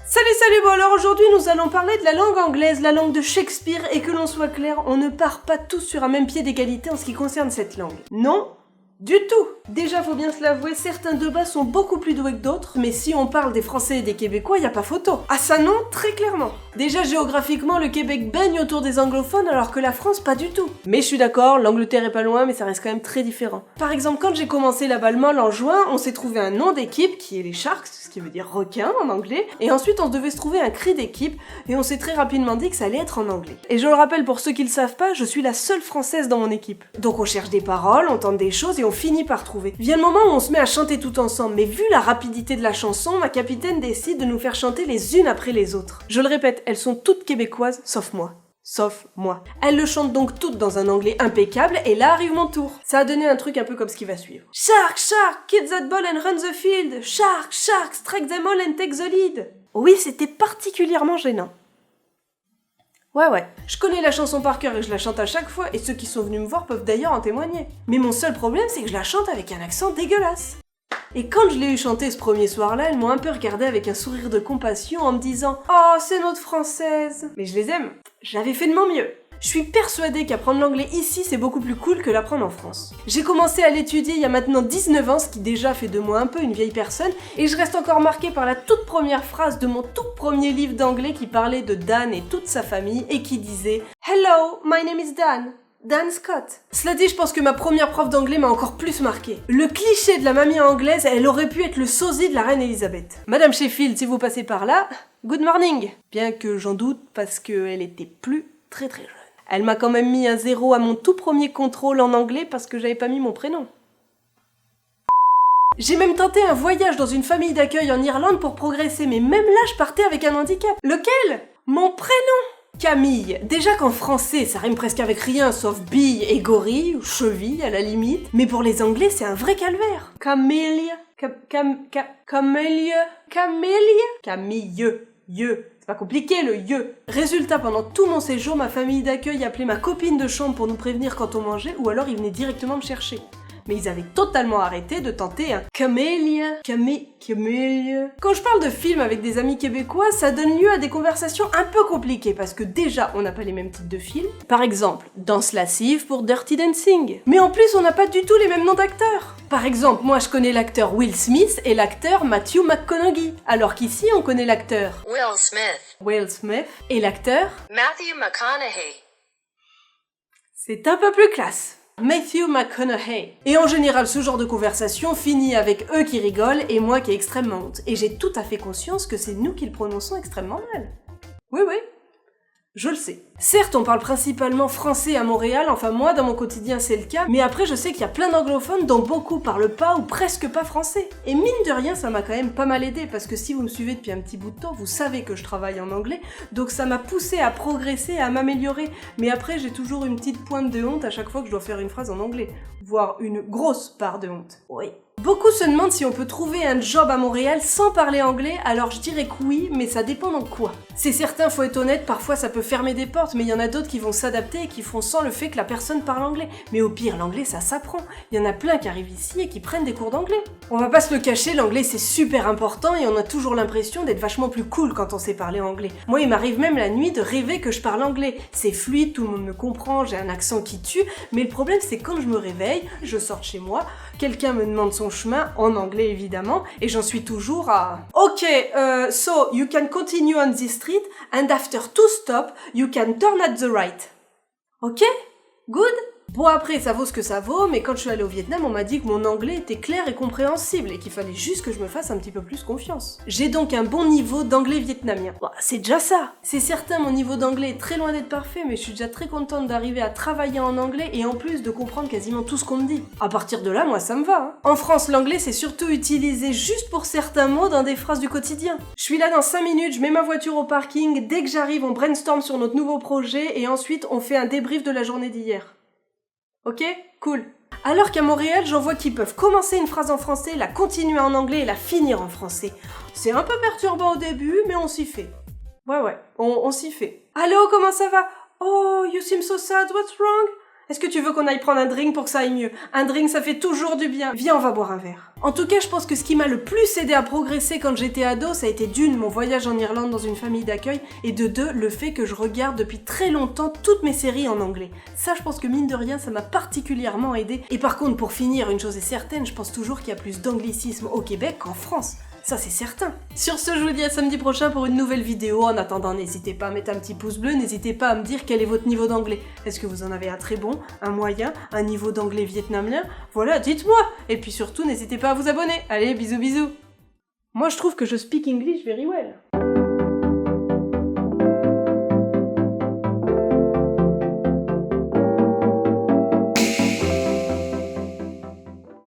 Salut, bon alors aujourd'hui nous allons parler de la langue anglaise, la langue de Shakespeare, et que l'on soit clair, on ne part pas tous sur un même pied d'égalité en ce qui concerne cette langue. Non, du tout. Déjà faut bien se l'avouer, certains de bas sont beaucoup plus doués que d'autres, mais si on parle des Français et des Québécois, y a pas photo. Ah ça non, très clairement. Déjà géographiquement, le Québec baigne autour des anglophones alors que la France pas du tout. Mais je suis d'accord, l'Angleterre est pas loin, mais ça reste quand même très différent. Par exemple, quand j'ai commencé la balle molle en juin, on s'est trouvé un nom d'équipe qui est les Sharks, ce qui veut dire requin en anglais, et ensuite on devait se trouver un cri d'équipe, et on s'est très rapidement dit que ça allait être en anglais. Et je le rappelle pour ceux qui le savent pas, je suis la seule française dans mon équipe. Donc on cherche des paroles, on tente des choses et on finit par trouver. Vient le moment où on se met à chanter tout ensemble, mais vu la rapidité de la chanson, ma capitaine décide de nous faire chanter les unes après les autres. Je le répète, elles sont toutes québécoises, sauf moi. Sauf moi. Elles le chantent donc toutes dans un anglais impeccable, et là arrive mon tour. Ça a donné un truc un peu comme ce qui va suivre. Shark, shark, kick that ball and run the field. Shark, shark, strike them all and take the lead. Oui, c'était particulièrement gênant. Ouais, je connais la chanson par cœur et je la chante à chaque fois, et ceux qui sont venus me voir peuvent d'ailleurs en témoigner. Mais mon seul problème, c'est que je la chante avec un accent dégueulasse. Et quand je l'ai eu chanter ce premier soir-là, elles m'ont un peu regardé avec un sourire de compassion en me disant « Oh, c'est notre française !» Mais je les aime, j'avais fait de mon mieux. Je suis persuadée qu'apprendre l'anglais ici, c'est beaucoup plus cool que l'apprendre en France. J'ai commencé à l'étudier il y a maintenant 19 ans, ce qui déjà fait de moi un peu une vieille personne, et je reste encore marquée par la toute première phrase de mon tout premier livre d'anglais qui parlait de Dan et toute sa famille et qui disait « Hello, my name is Dan. Dan Scott. » Cela dit, je pense que ma première prof d'anglais m'a encore plus marqué. Le cliché de la mamie anglaise, elle aurait pu être le sosie de la reine Elisabeth. Madame Sheffield, si vous passez par là, good morning. Bien que j'en doute parce qu'elle était plus très jeune. Elle m'a quand même mis un 0 à mon tout premier contrôle en anglais parce que j'avais pas mis mon prénom. J'ai même tenté un voyage dans une famille d'accueil en Irlande pour progresser, mais même là je partais avec un handicap. Lequel ? Mon prénom ! Camille. Déjà qu'en français, ça rime presque avec rien sauf bille et gorille, ou cheville à la limite. Mais pour les anglais, c'est un vrai calvaire. Camille. C'est pas compliqué le yeux. Résultat, pendant tout mon séjour, ma famille d'accueil appelait ma copine de chambre pour nous prévenir quand on mangeait, ou alors ils venaient directement me chercher. Mais ils avaient totalement arrêté de tenter un camélia. Quand je parle de films avec des amis québécois, ça donne lieu à des conversations un peu compliquées parce que déjà, on n'a pas les mêmes types de films. Par exemple, Danse lascive pour Dirty Dancing. Mais en plus, on n'a pas du tout les mêmes noms d'acteurs. Par exemple, moi je connais l'acteur Will Smith et l'acteur Matthew McConaughey, alors qu'ici on connaît l'acteur Will Smith et l'acteur Matthew McConaughey. C'est un peu plus classe. Matthew McConaughey. Et en général, ce genre de conversation finit avec eux qui rigolent et moi qui ai extrêmement honte. Et j'ai tout à fait conscience que c'est nous qui le prononçons extrêmement mal. Oui, je le sais. Certes, on parle principalement français à Montréal, enfin moi dans mon quotidien c'est le cas, mais après je sais qu'il y a plein d'anglophones dont beaucoup parlent pas ou presque pas français. Et mine de rien, ça m'a quand même pas mal aidé, parce que si vous me suivez depuis un petit bout de temps, vous savez que je travaille en anglais, donc ça m'a poussé à progresser, à m'améliorer. Mais après, j'ai toujours une petite pointe de honte à chaque fois que je dois faire une phrase en anglais, voire une grosse part de honte. Oui. Beaucoup se demandent si on peut trouver un job à Montréal sans parler anglais, alors je dirais que oui, mais ça dépend dans quoi. C'est certain, faut être honnête, parfois ça peut fermer des portes, mais il y en a d'autres qui vont s'adapter et qui feront sans le fait que la personne parle anglais. Mais au pire, l'anglais ça s'apprend. Il y en a plein qui arrivent ici et qui prennent des cours d'anglais. On va pas se le cacher, l'anglais c'est super important et on a toujours l'impression d'être vachement plus cool quand on sait parler anglais. Moi, il m'arrive même la nuit de rêver que je parle anglais. C'est fluide, tout le monde me comprend, j'ai un accent qui tue, mais le problème c'est quand je me réveille, je sors de chez moi, quelqu'un me demande son chemin, en anglais évidemment, et j'en suis toujours à OK, so you can continue on this street, and after 2 stops, you can turn at the right. OK? Good? Bon après, ça vaut ce que ça vaut, mais quand je suis allée au Vietnam, on m'a dit que mon anglais était clair et compréhensible et qu'il fallait juste que je me fasse un petit peu plus confiance. J'ai donc un bon niveau d'anglais vietnamien. Bon, c'est déjà ça. C'est certain, mon niveau d'anglais est très loin d'être parfait, mais je suis déjà très contente d'arriver à travailler en anglais et en plus de comprendre quasiment tout ce qu'on me dit. À partir de là, moi ça me va. Hein. En France, l'anglais c'est surtout utilisé juste pour certains mots dans des phrases du quotidien. Je suis là dans 5 minutes, je mets ma voiture au parking, dès que j'arrive, on brainstorm sur notre nouveau projet et ensuite on fait un débrief de la journée d'hier. Ok? Cool. Alors qu'à Montréal, j'en vois qui peuvent commencer une phrase en français, la continuer en anglais et la finir en français. C'est un peu perturbant au début, mais on s'y fait. Ouais, on s'y fait. Allô, comment ça va? Oh, you seem so sad, what's wrong? Est-ce que tu veux qu'on aille prendre un drink pour que ça aille mieux? Un drink, ça fait toujours du bien. Viens, on va boire un verre. En tout cas, je pense que ce qui m'a le plus aidé à progresser quand j'étais ado, ça a été d'une, mon voyage en Irlande dans une famille d'accueil, et de deux, le fait que je regarde depuis très longtemps toutes mes séries en anglais. Ça, je pense que mine de rien, ça m'a particulièrement aidé. Et par contre, pour finir, une chose est certaine, je pense toujours qu'il y a plus d'anglicisme au Québec qu'en France. Ça, c'est certain. Sur ce, je vous dis à samedi prochain pour une nouvelle vidéo. En attendant, n'hésitez pas à mettre un petit pouce bleu, n'hésitez pas à me dire quel est votre niveau d'anglais. Est-ce que vous en avez un très bon, un moyen, un niveau d'anglais vietnamien? Voilà, dites-moi. Et puis surtout, n'hésitez pas à vous abonner. Allez, bisous bisous. Moi, je trouve que je speak English very well.